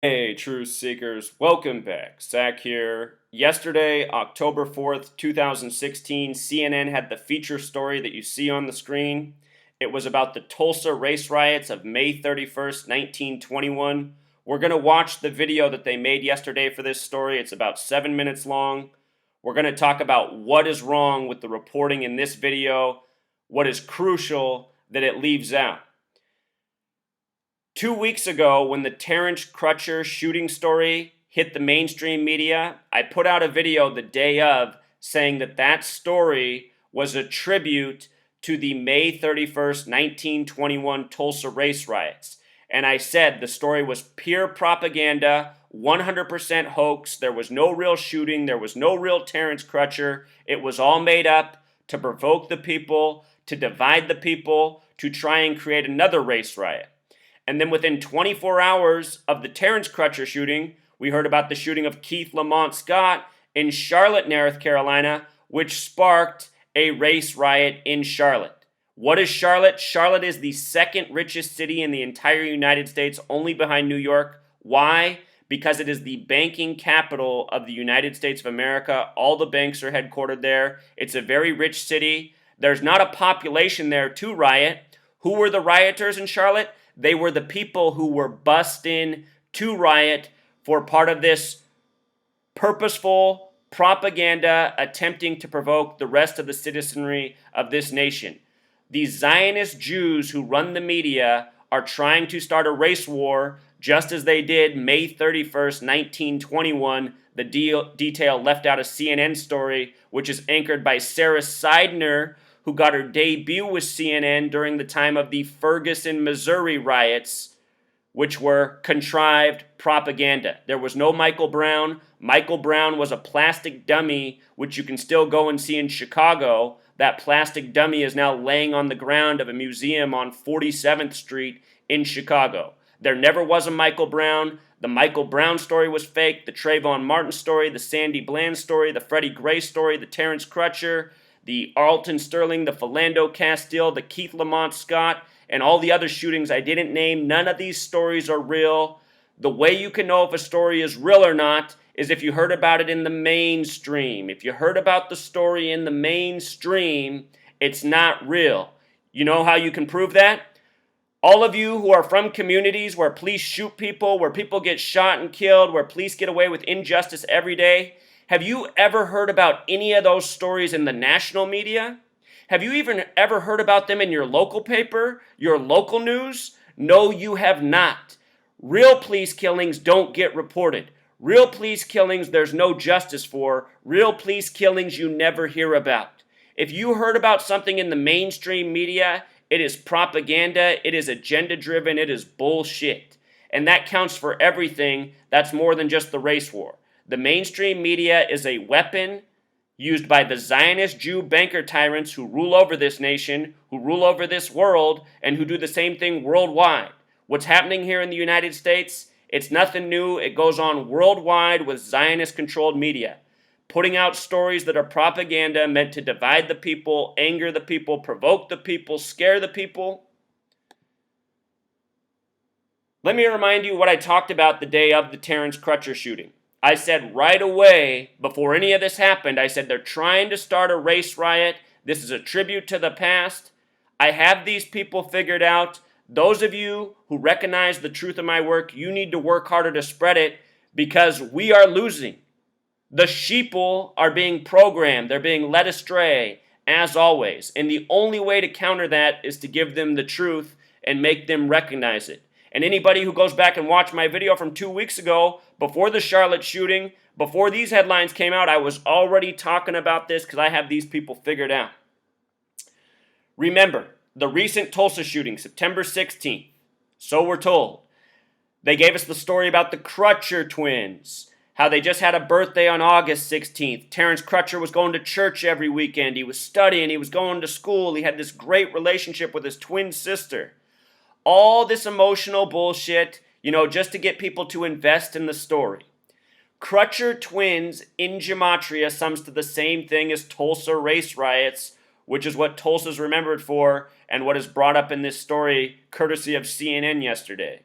Hey, truth seekers, welcome back. Zach here. Yesterday, October 4th, 2016, CNN had the feature story that you see on the screen. It was about the Tulsa race riots of May 31st, 1921. We're going to watch the video that they made yesterday for this story. It's about 7 minutes long. We're going to talk about what is wrong with the reporting in this video, what is crucial that it leaves out. 2 weeks ago, when the Terence Crutcher shooting story hit the mainstream media, I put out a video the day of saying that that story was a tribute to the May 31st, 1921 Tulsa race riots. And I said the story was pure propaganda, 100% hoax. There was no real shooting. There was no real Terence Crutcher. It was all made up to provoke the people, to divide the people, to try and create another race riot. And then within 24 hours of the Terence Crutcher shooting, we heard about the shooting of Keith Lamont Scott in Charlotte, North Carolina, which sparked a race riot in Charlotte. What is Charlotte? Charlotte is the second richest city in the entire United States, only behind New York. Why? Because it is the banking capital of the United States of America. All the banks are headquartered there. It's a very rich city. There's not a population there to riot. Who were the rioters in Charlotte? They were the people who were bussed in to riot for part of this purposeful propaganda attempting to provoke the rest of the citizenry of this nation. These Zionist Jews who run the media are trying to start a race war just as they did May 31st, 1921, the detail left out of CNN story, which is anchored by Sarah Seidner, who got her debut with CNN during the time of the Ferguson, Missouri riots, which were contrived propaganda. There was no Michael Brown. Michael Brown was a plastic dummy, which you can still go and see in Chicago. That plastic dummy is now laying on the ground of a museum on 47th Street in Chicago. There never was a Michael Brown. The Michael Brown story was fake. The Trayvon Martin story, the Sandy Bland story, the Freddie Gray story, the Terence Crutcher, the Alton Sterling, the Philando Castile, the Keith Lamont Scott, and all the other shootings I didn't name. None of these stories are real. The way you can know if a story is real or not is if you heard about it in the mainstream. If you heard about the story in the mainstream, it's not real. You know how you can prove that? All of you who are from communities where police shoot people, where people get shot and killed, where police get away with injustice every day, have you ever heard about any of those stories in the national media? Have you even ever heard about them in your local paper, your local news? No, you have not. Real police killings don't get reported. Real police killings there's no justice for. Real police killings you never hear about. If you heard about something in the mainstream media, it is propaganda, it is agenda driven, it is bullshit. And that counts for everything. That's more than just the race war. The mainstream media is a weapon used by the Zionist Jew banker tyrants who rule over this nation, who rule over this world, and who do the same thing worldwide. What's happening here in the United States, it's nothing new. It goes on worldwide with Zionist-controlled media, putting out stories that are propaganda meant to divide the people, anger the people, provoke the people, scare the people. Let me remind you what I talked about the day of the Terence Crutcher shooting. I said right away, before any of this happened, I said they're trying to start a race riot. This is a tribute to the past. I have these people figured out. Those of you who recognize the truth of my work, you need to work harder to spread it because we are losing. The sheeple are being programmed. They're being led astray, as always. And the only way to counter that is to give them the truth and make them recognize it. And anybody who goes back and watched my video from 2 weeks ago, before the Charlotte shooting, before these headlines came out, I was already talking about this because I have these people figured out. Remember, the recent Tulsa shooting, September 16th, so we're told. They gave us the story about the Crutcher twins, how they just had a birthday on August 16th. Terence Crutcher was going to church every weekend. He was studying. He was going to school. He had this great relationship with his twin sister. All this emotional bullshit, just to get people to invest in the story. Crutcher twins in gematria sums to the same thing as Tulsa race riots, which is what Tulsa's remembered for and what is brought up in this story courtesy of CNN yesterday.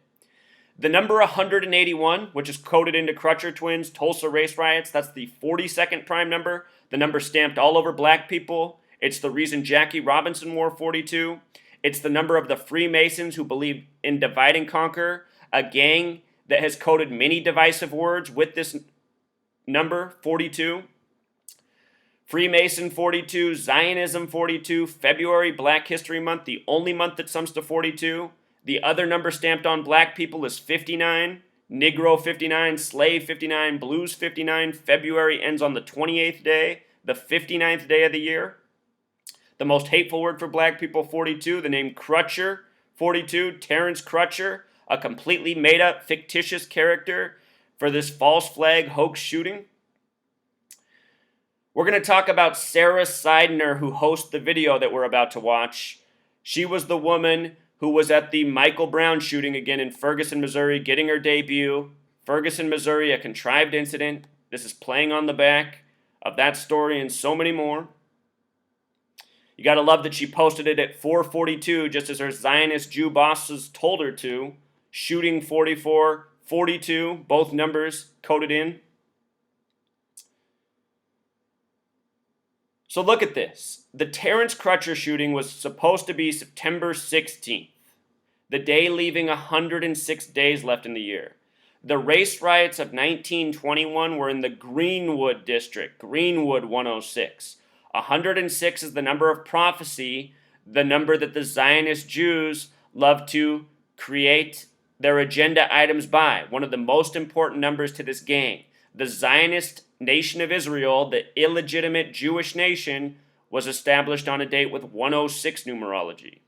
The number 181, which is coded into Crutcher Twins, Tulsa race riots, that's the 42nd prime number. The number stamped all over black people. It's the reason Jackie Robinson wore 42. It's the number of the Freemasons who believe in divide and conquer, a gang that has coded many divisive words with this number, 42. Freemason 42, Zionism 42, February Black History Month, the only month that sums to 42. The other number stamped on black people is 59, Negro 59, Slave 59, Blues 59. February ends on the 28th day, the 59th day of the year. The most hateful word for black people, 42, the name Crutcher, 42, Terence Crutcher, a completely made up, fictitious character for this false flag hoax shooting. We're going to talk about Sarah Seidner, who hosts the video that we're about to watch. She was the woman who was at the Michael Brown shooting again in Ferguson, Missouri, getting her debut. Ferguson, Missouri, a contrived incident. This is playing on the back of that story and so many more. You got to love that she posted it at 4:42, just as her Zionist Jew bosses told her to. Shooting 44, 42, both numbers coded in. So look at this. The Terence Crutcher shooting was supposed to be September 16th, the day leaving 106 days left in the year. The race riots of 1921 were in the Greenwood district, Greenwood 106. 106 is the number of prophecy, the number that the Zionist Jews love to create their agenda items by. One of the most important numbers to this gang. The Zionist nation of Israel, the illegitimate Jewish nation, was established on a date with 106 numerology.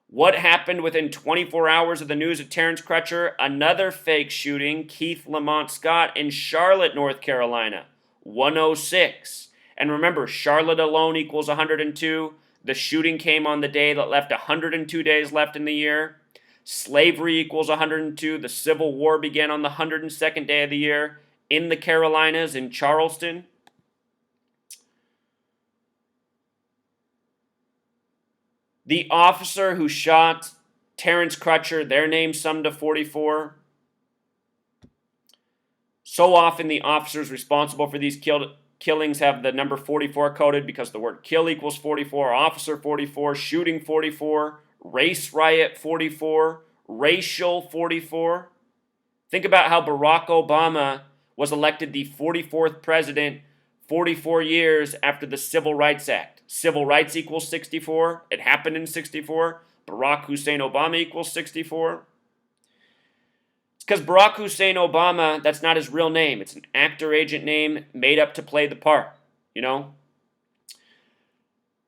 What happened within 24 hours of the news of Terence Crutcher? Another fake shooting, Keith Lamont Scott in Charlotte, North Carolina, 106. And remember, Charlotte alone equals 102. The shooting came on the day that left 102 days left in the year. Slavery equals 102. The Civil War began on the 102nd day of the year in the Carolinas, in Charleston. The officer who shot Terence Crutcher, their name summed to 44. So often the officers responsible for these killings have the number 44 coded because the word kill equals 44, officer 44, shooting 44, race riot 44, racial 44. Think about how Barack Obama was elected the 44th president 44 years after the Civil Rights Act. Civil rights equals 64. It happened in 64. Barack Hussein Obama equals 64. It's because Barack Hussein Obama, that's not his real name. It's an actor agent name made up to play the part, you know?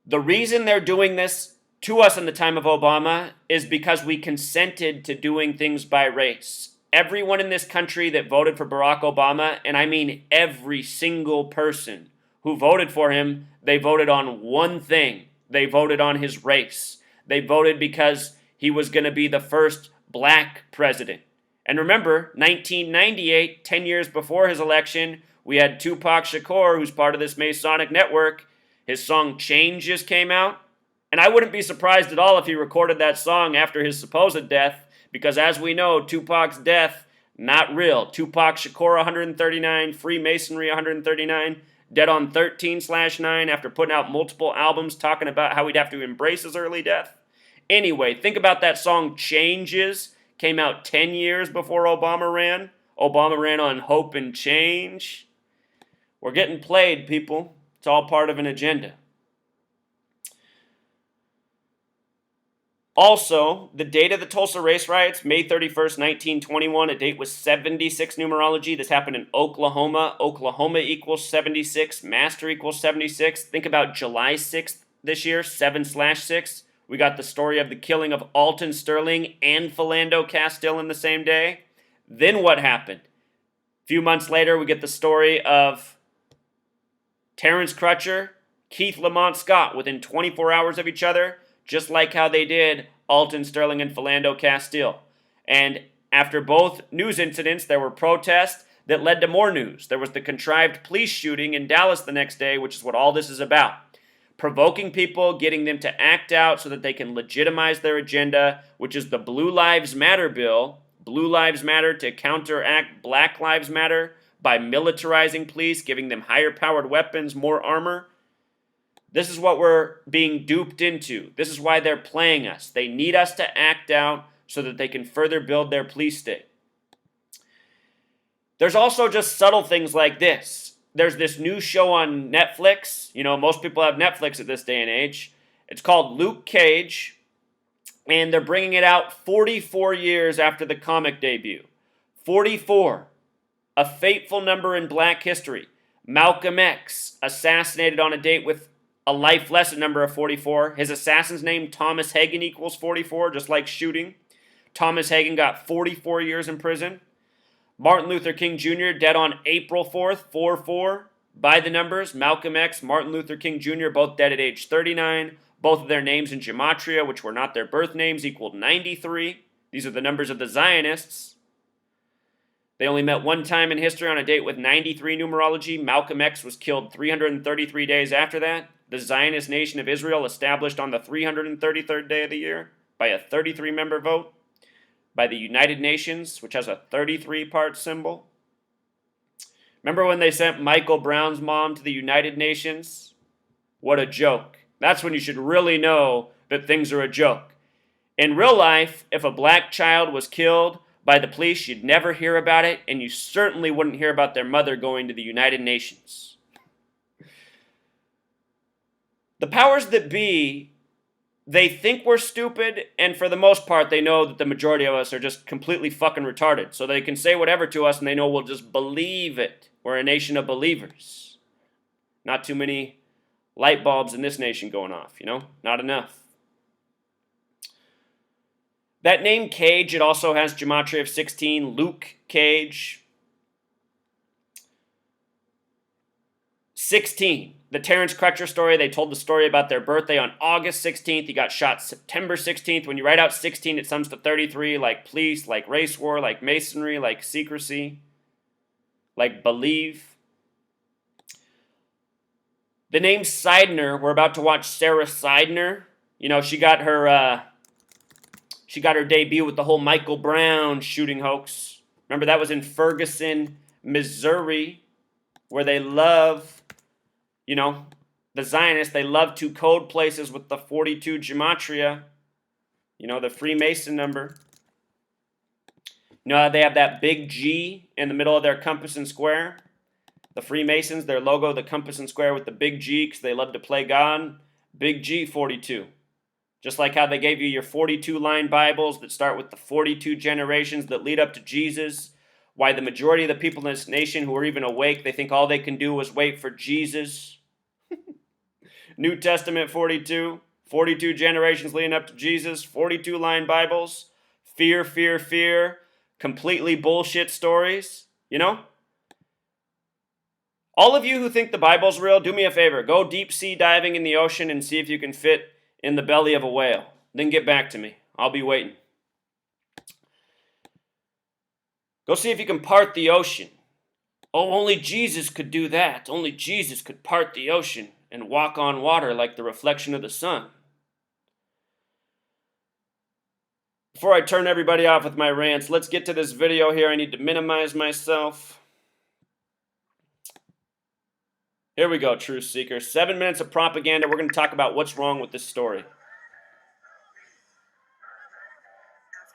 The reason they're doing this to us in the time of Obama is because we consented to doing things by race. Everyone in this country that voted for Barack Obama, and I mean every single person who voted for him, they voted on one thing. They voted on his race. They voted because he was going to be the first black president. And remember, 1998, 10 years before his election, we had Tupac Shakur, who's part of this Masonic network. His song Changes came out. And I wouldn't be surprised at all if he recorded that song after his supposed death, because as we know, Tupac's death, not real. Tupac Shakur 139, Freemasonry 139, dead on 13/9 after putting out multiple albums talking about how he'd have to embrace his early death. Anyway, think about that song Changes, came out 10 years before Obama ran. Obama ran on hope and change. We're getting played, people. It's all part of an agenda. Also, the date of the Tulsa race riots, May 31st, 1921, a date with 76 numerology. This happened in Oklahoma. Oklahoma equals 76. Master equals 76. Think about July 6th this year, 7/6. We got the story of the killing of Alton Sterling and Philando Castile in the same day. Then what happened? A few months later, we get the story of Terence Crutcher, Keith Lamont Scott within 24 hours of each other, just like how they did Alton Sterling and Philando Castile. And after both news incidents, there were protests that led to more news. There was the contrived police shooting in Dallas the next day, which is what all this is about. Provoking people, getting them to act out so that they can legitimize their agenda, which is the Blue Lives Matter bill, Blue Lives Matter to counteract Black Lives Matter by militarizing police, giving them higher powered weapons, more armor. This is what we're being duped into. This is why they're playing us. They need us to act out so that they can further build their police state. There's also just subtle things like this. There's this new show on Netflix. You know, most people have Netflix at this day and age. It's called Luke Cage, and they're bringing it out 44 years after the comic debut. 44. A fateful number in Black history. Malcolm X, assassinated on a date with a life lesson number of 44. His assassin's name, Thomas Hagen, equals 44, just like shooting. Thomas Hagen got 44 years in prison. Martin Luther King Jr., dead on April 4th, 4-4. By the numbers, Malcolm X, Martin Luther King Jr., both dead at age 39. Both of their names in gematria, which were not their birth names, equaled 93. These are the numbers of the Zionists. They only met one time in history on a date with 93 numerology. Malcolm X was killed 333 days after that. The Zionist nation of Israel established on the 333rd day of the year by a 33-member vote by the United Nations, which has a 33-part symbol. Remember when they sent Michael Brown's mom to the United Nations? What a joke. That's when you should really know that things are a joke. In real life, if a black child was killed by the police, you'd never hear about it, and you certainly wouldn't hear about their mother going to the United Nations. The powers that be, they think we're stupid, and for the most part, they know that the majority of us are just completely fucking retarded. So they can say whatever to us, and they know we'll just believe it. We're a nation of believers. Not too many light bulbs in this nation going off, you know? Not enough. That name Cage, it also has gematria of 16, Luke Cage. 16. The Terence Crutcher story, they told the story about their birthday on August 16th. He got shot September 16th. When you write out 16, it sums to 33, like police, like race war, like masonry, like secrecy, like believe. The name Seidner, we're about to watch Sarah Seidner. You know, she got her debut with the whole Michael Brown shooting hoax. Remember, that was in Ferguson, Missouri, where they love, you know, the Zionists, they love to code places with the 42 gematria, you know, the Freemason number. You know, they have that big G in the middle of their compass and square. The Freemasons, their logo, the compass and square with the big G, because they love to play God. Big G, 42. Just like how they gave you your 42-line Bibles that start with the 42 generations that lead up to Jesus. Why the majority of the people in this nation who are even awake, they think all they can do is wait for Jesus. New Testament 42. 42 generations leading up to Jesus. 42-line Bibles. Fear, fear, fear. Completely bullshit stories. You know? All of you who think the Bible's real, do me a favor. Go deep sea diving in the ocean and see if you can fit in the belly of a whale. Then get back to me. I'll be waiting. Go see if you can part the ocean. Oh, only Jesus could do that. Only Jesus could part the ocean and walk on water like the reflection of the sun. Before I turn everybody off with my rants, let's get to this video here. I need to minimize myself. Here we go, truth seekers. 7 minutes of propaganda. We're going to talk about what's wrong with this story. After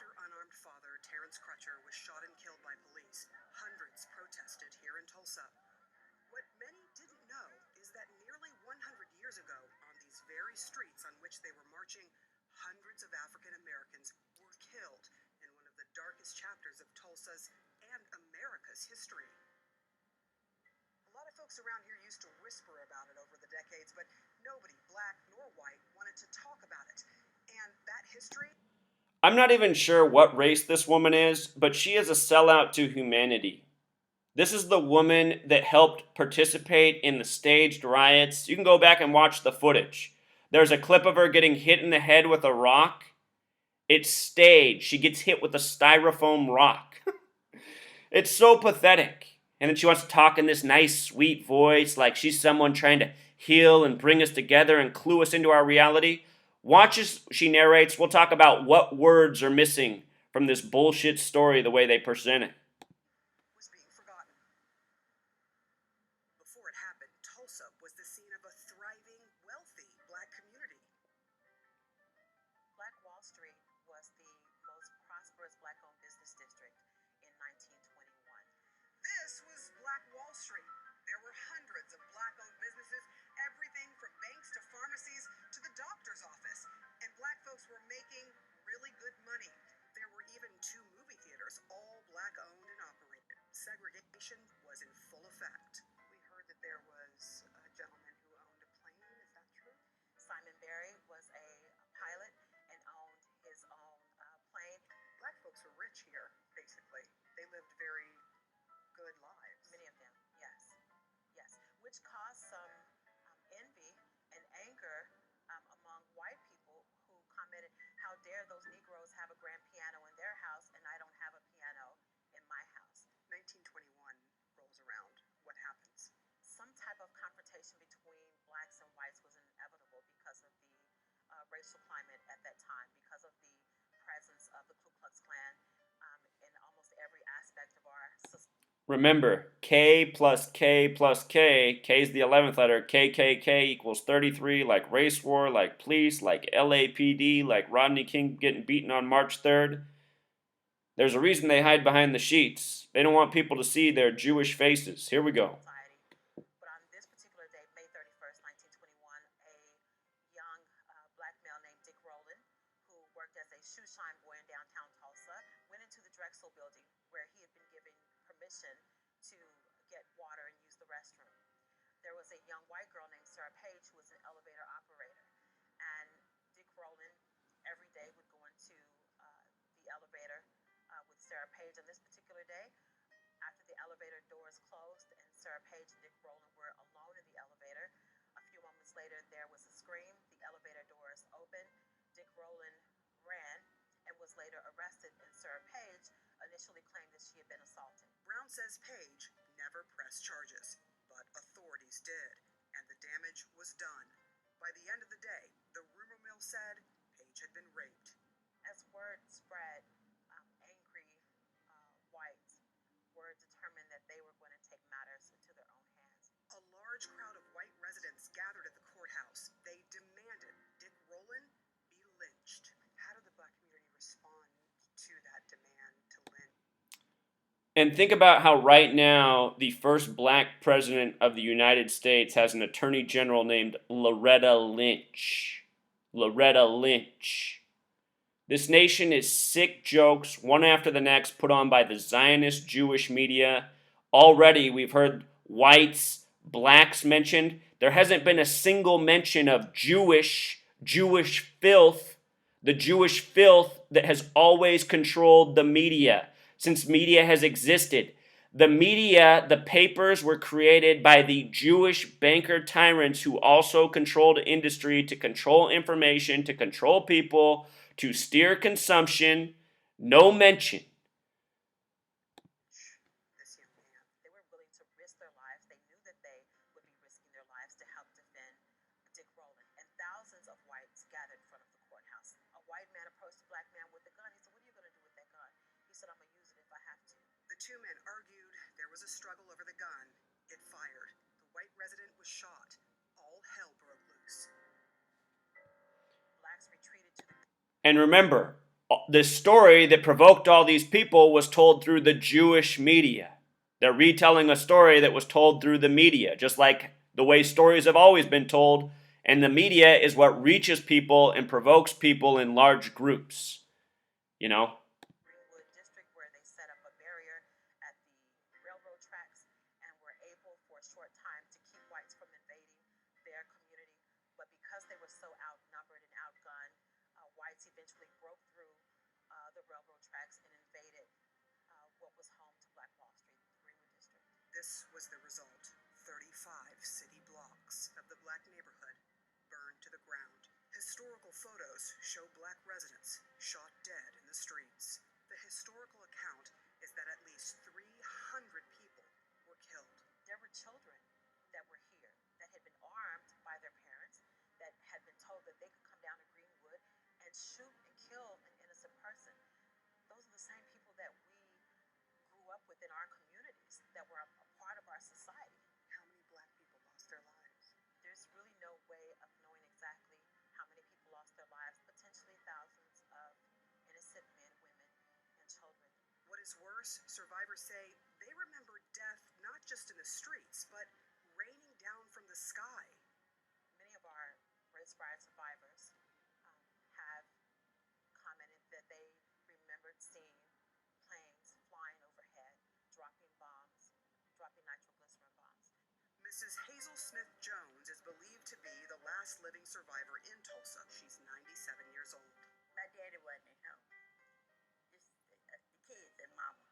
unarmed father Terence Crutcher was shot and killed by police, hundreds protested here in Tulsa. What many didn't know is that nearly 100 years ago, on these very streets on which they were marching, hundreds of African Americans were killed in one of the darkest chapters of Tulsa's and America's history. A lot of folks around here used to whisper about it over the decades, but nobody, black nor white, wanted to talk about it. And that history... I'm not even sure what race this woman is, but she is a sellout to humanity. This is the woman that helped participate in the staged riots. You can go back and watch the footage. There's a clip of her getting hit in the head with a rock. It's staged. She gets hit with a styrofoam rock. It's so pathetic. And then she wants to talk in this nice, sweet voice like she's someone trying to heal and bring us together and clue us into our reality. Watch as she narrates. We'll talk about what words are missing from this bullshit story the way they present it. Was being forgotten. Before it happened, Tulsa was the scene of a thriving, wealthy black community. Black Wall Street was the most prosperous black-owned business district in 1921. This was Black Wall Street. There were hundreds of black-owned businesses, everything from banks to pharmacies to the doctor's office. And black folks were making really good money. There were even 2 movie theaters, all black-owned and operated. Segregation was in full effect. We heard that there was a gentleman who owned a plane. Is that true? Simon Barry was a pilot and owned his own plane. Black folks were rich here, basically. They lived very good lives. Many of them, yes. Yes, which caused some envy and anger among white people who commented, how dare those Negroes have a grand piano in their house and I don't have a piano in my house. 1921 rolls around. What happens? Some type of confrontation between blacks and whites was inevitable because of the racial climate at that time, because of the presence of the Ku Klux Klan in almost every aspect of our society. Remember, K plus K plus K, K is the 11th letter, KKK equals 33, like race war, like police, like LAPD, like Rodney King getting beaten on March 3rd. There's a reason they hide behind the sheets. They don't want people to see their Jewish faces. Here we go. But on this particular day, May 31st, 1921, a young black male named Dick Rowland, who worked as a shoe shine boy in downtown Tulsa, went into the Drexel building where he had been given permission to get water and use the restroom. There was a young white girl named Sarah Page who was an elevator operator. And Dick Rowland every day would go into the elevator with Sarah Page. On this particular day, after the elevator doors closed and Sarah Page and Dick Rowland were alone in the elevator, a few moments later there was a scream, the elevator doors opened, Dick Rowland ran and was later arrested, and Sarah Page initially claimed that she had been assaulted. Brown says Page never pressed charges, but authorities did, and the damage was done. By the end of the day, the rumor mill said Page had been raped. As word spread, angry whites were determined that they were going to take matters into their own hands. A large crowd of white residents gathered at the courthouse. They demanded Dick Rowland be lynched. How did the black community respond to that demand to lynch? And think about how right now the first black president of the United States has an attorney general named Loretta Lynch. Loretta Lynch. This nation is sick jokes, one after the next, put on by the Zionist Jewish media. Already we've heard whites, blacks mentioned. There hasn't been a single mention of Jewish filth, the Jewish filth that has always controlled the media since media has existed. The media, the papers were created by the Jewish banker tyrants who also controlled industry to control information, to control people, to steer consumption. No mention. This young man. They were willing to risk their lives. They knew that they would be risking their lives to help defend Dick Rowland. And thousands of whites gathered in front of the courthouse. A white man approached a black man with a gun. He said, "What are you going to do with that gun?" He said, "I'm going to use it if I have to." The 2 men argued. There was a struggle over the gun. It fired. The white resident was shot. All hell broke loose. Blacks retreated to the... And remember, the story that provoked all these people was told through the Jewish media. They're retelling a story that was told through the media, just like the way stories have always been told. And the media is what reaches people and provokes people in large groups. You know? Greenwood district, where they set up a barrier at the railroad tracks and were able for a short time to keep whites from invading their community. But because they were so outnumbered and outgunned, whites eventually broke through the railroad tracks and invaded what was home to Black Wall Street, the Greenwood district. This was the result. 35 city blocks of the black neighborhood burned to the ground. Historical photos show black residents shot dead in the streets. The historical account is that at least 300 people were killed. There were children that were here that had been armed by their parents, that had been told that they could come down to Greenwood and shoot and kill an innocent person. Those are the same people that we grew up with in our communities, that were a part of our society. How many black people lost their lives? There's really no way of knowing exactly how many people lost their lives, potentially thousands of innocent men, women, and children. What is worse, survivors say they remember death not just in the streets, but raining down from the sky. Many of our race riot survivors have commented that they remembered seeing planes flying overhead, dropping bombs, dropping nitroglycerin bombs. Mrs. Hazel Smith Jones is believed to be the last living survivor in Tulsa. She's 97 years old. My daddy wasn't at home. Just the kids and mama.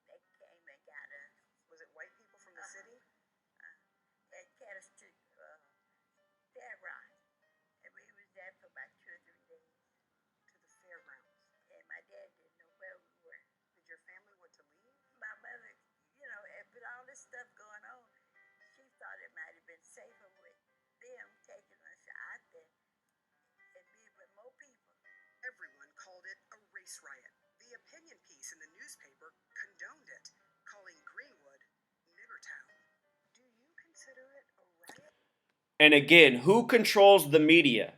They came and got us. Was it white people from the city? At Catter Street, Fairgrounds. And we was there for about 2 or 3 days. To the fairgrounds. And my dad didn't know where we were. Did your family want to leave? My mother, with all this stuff going on, she thought it might have been safer with them taking us out there and being with more people. Everyone called it a race riot. The opinion piece in the newspaper condoned it, calling Greenwood Niggertown. Do you consider it a riot? And again, who controls the media?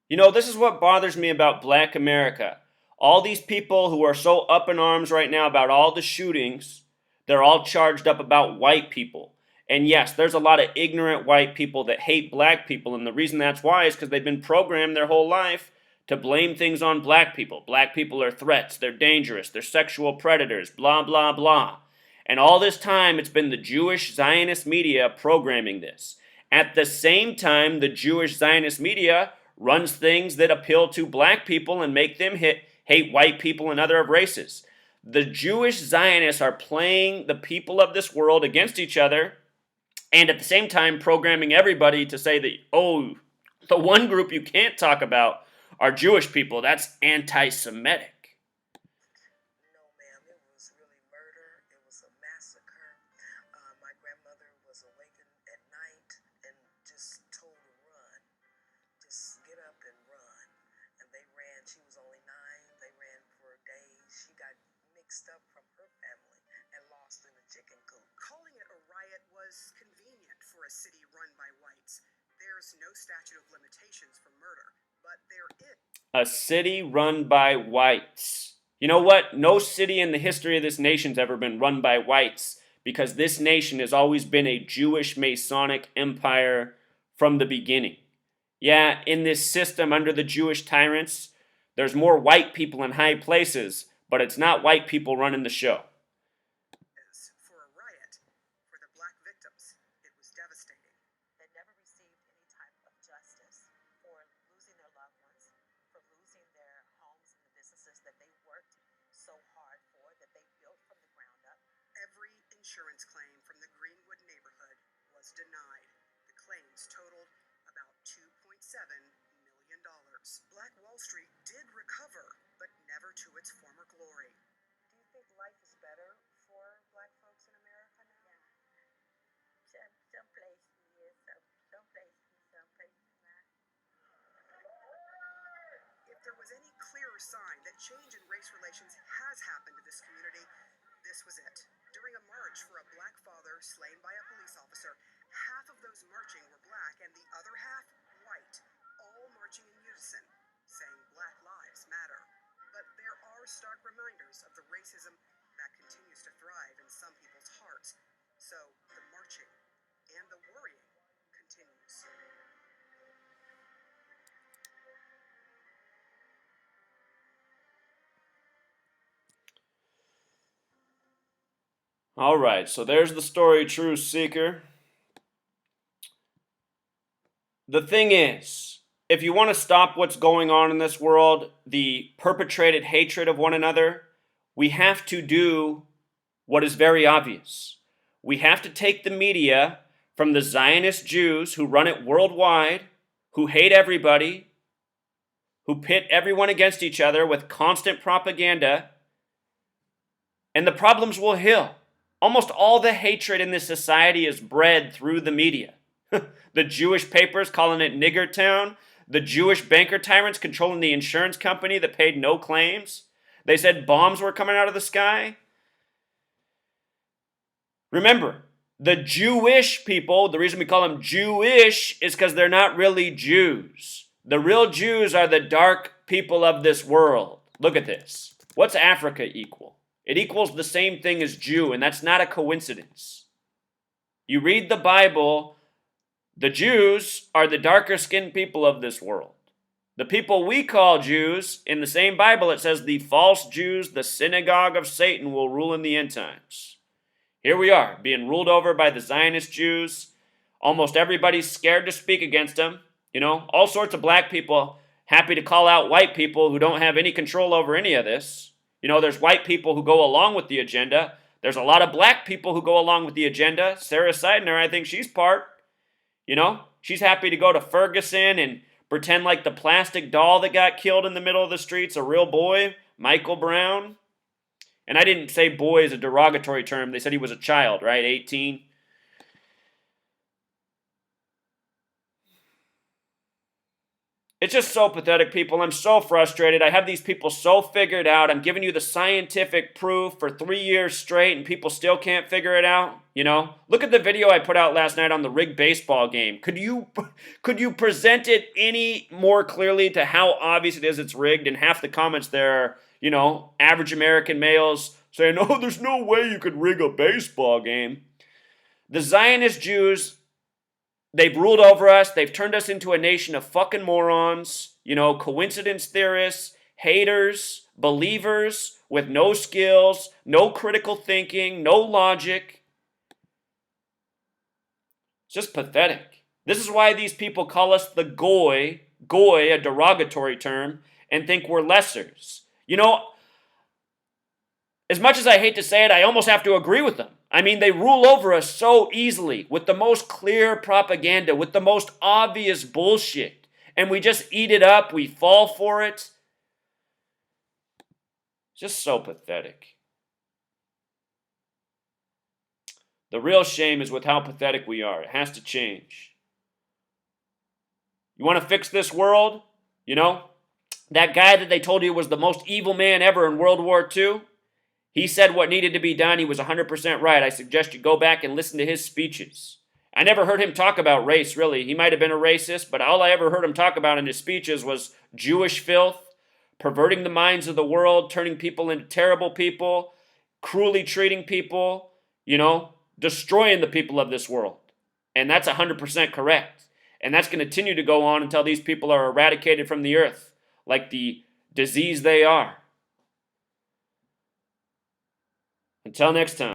You know, this is what bothers me about Black America. All these people who are so up in arms right now about all the shootings, they're all charged up about white people. And yes, there's a lot of ignorant white people that hate black people, and the reason that's why is because they've been programmed their whole life to blame things on black people. Black people are threats, they're dangerous, they're sexual predators, blah, blah, blah. And all this time, it's been the Jewish Zionist media programming this. At the same time, the Jewish Zionist media runs things that appeal to black people and make them hate white people and other races. The Jewish Zionists are playing the people of this world against each other, and at the same time programming everybody to say that, oh, the one group you can't talk about are Jewish people. That's anti-Semitic. No, ma'am, it was really murder. It was a massacre. My grandmother was awakened at night and just told to run. Just get up and run. And they ran. She was only 9. They ran for days. She got mixed up from her family and lost in a chicken coop. Calling it a riot was convenient for a city run by whites. There's no statute of limitations for murder, but there is. A city run by whites. You know what? No city in the history of this nation's ever been run by whites, because this nation has always been a Jewish Masonic empire from the beginning. Yeah, in this system under the Jewish tyrants, there's more white people in high places, but it's not white people running the show. For a riot, for the black victims, it was devastating. They never received any type of justice for losing their loved ones, for losing their homes and the businesses that they worked so hard for, that they built from the ground up. Every insurance claim from the Greenwood neighborhood was denied. The claims totaled about $2.7 million. Black Wall Street did recover, but never to its former glory. Do you think life is better for black folks in America now? Some places, yes, some places not. If there was any clearer sign that change in race relations has happened to this community, this was it. During a march for a black father slain by a police officer, half of those marching were black and the other half white, all marching in unison, saying Black Lives Matter. But there are stark reminders of the racism that continues to thrive in some people's hearts. So the marching and the worrying continues. All right, so there's the story, Truth Seeker. The thing is, if you want to stop what's going on in this world, the perpetrated hatred of one another, we have to do what is very obvious. We have to take the media from the Zionist Jews who run it worldwide, who hate everybody, who pit everyone against each other with constant propaganda, and the problems will heal. Almost all the hatred in this society is bred through the media. The Jewish papers calling it Niggertown, the Jewish banker tyrants controlling the insurance company that paid no claims. They said bombs were coming out of the sky. Remember, the Jewish people, the reason we call them Jewish is because they're not really Jews. The real Jews are the dark people of this world. Look at this. What's Africa equal? It equals the same thing as Jew, and that's not a coincidence. You read the Bible, the Jews are the darker skinned people of this world. The people we call Jews, in the same Bible, it says the false Jews, the synagogue of Satan, will rule in the end times. Here we are, being ruled over by the Zionist Jews. Almost everybody's scared to speak against them. You know, all sorts of black people happy to call out white people who don't have any control over any of this. You know, there's white people who go along with the agenda. There's a lot of black people who go along with the agenda. Sarah Seidner, I think she's part. You know, she's happy to go to Ferguson and pretend like the plastic doll that got killed in the middle of the street's a real boy, Michael Brown. And I didn't say boy as a derogatory term. They said he was a child, right? 18. It's just so pathetic, people. I'm so frustrated. I have these people so figured out. I'm giving you the scientific proof for 3 years straight, and people still can't figure it out. You know, look at the video I put out last night on the rigged baseball game. Could you present it any more clearly to how obvious it is it's rigged? And half the comments there are, you know, average American males saying, "Oh, there's no way you could rig a baseball game." The Zionist Jews, they've ruled over us. They've turned us into a nation of fucking morons, you know, coincidence theorists, haters, believers with no skills, no critical thinking, no logic. It's just pathetic. This is why these people call us the goy, a derogatory term, and think we're lessers. You know, as much as I hate to say it, I almost have to agree with them. I mean, they rule over us so easily with the most clear propaganda, with the most obvious bullshit. And we just eat it up. We fall for it. Just so pathetic. The real shame is with how pathetic we are. It has to change. You want to fix this world? You know, that guy that they told you was the most evil man ever in World War II? He said what needed to be done. He was 100% right. I suggest you go back and listen to his speeches. I never heard him talk about race, really. He might have been a racist, but all I ever heard him talk about in his speeches was Jewish filth, perverting the minds of the world, turning people into terrible people, cruelly treating people, you know, destroying the people of this world. And that's 100% correct. And that's going to continue to go on until these people are eradicated from the earth, like the disease they are. Until next time.